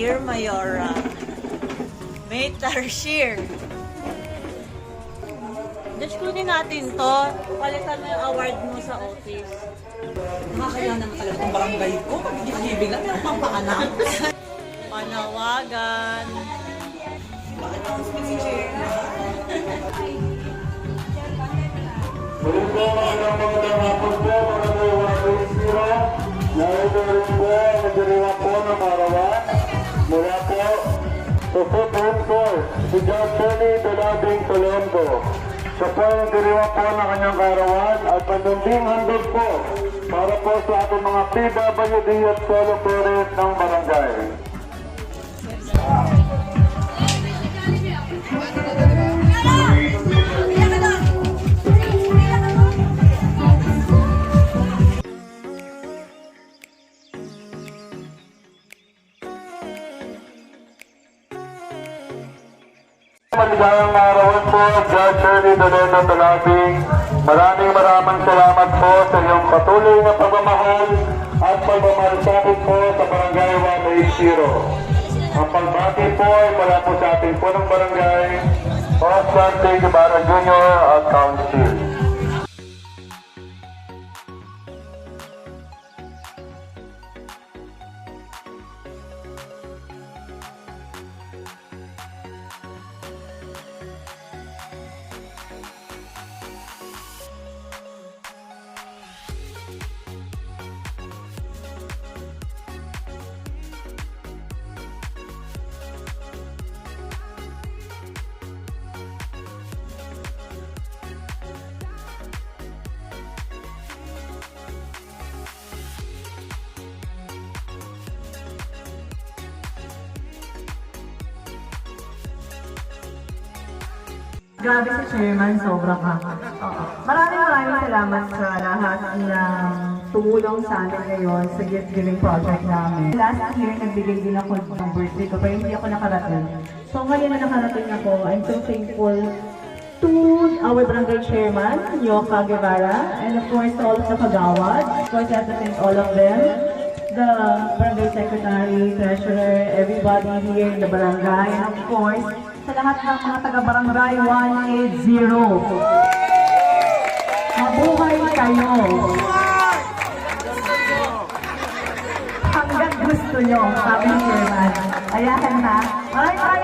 Dear Mayora, may Tarshir. Diyos, kunin natin to. Palitan mo yung award mo sa office. Nakakaya naman talaga itong barangay ko. Pag-ibig lang, meron pang paanak. Panawagan. Muli po, magandang hapon po, mga Dalawa Zero. Narito rin po, nagdiriwang po ng Marawan. Mula po, sa Foot Reinforce, si John Tony Dalabing Colombo. Siya po yung diriwang po ng kanyang karawan at panunding handog po para po sa ating mga PWD at solo parents ng barangay. Maligayang arawan po, Judge Shirley Doleno Talabing. Maraming salamat po sa iyong patuloy na pagmamahal at pagmamalasakit po sa Barangay 180. Ang pagbati po ay mula po sa ating punong barangay, Oscar T. Guevara Jr. at Council. Grabe si Chairman, sobrang Maraming salamat sa lahat ng tumulong sa amin ngayon sa gift giving project namin. Last year, nagbigay din ako ng birthday ko, pero hindi ako nakarating. So ngayon na nakarating ako, I'm so thankful to our barangay chairman, Yoka Guevara, and of course to all of the Kagawad. Of course, I have to thank all of them. The barangay secretary, treasurer, everybody here in the barangay, and of course, sa lahat ng mga taga-barangay 180. Mabuhay kayo! Hanggang gusto nyo, sabi ni Chairman. Ayan na. Maraming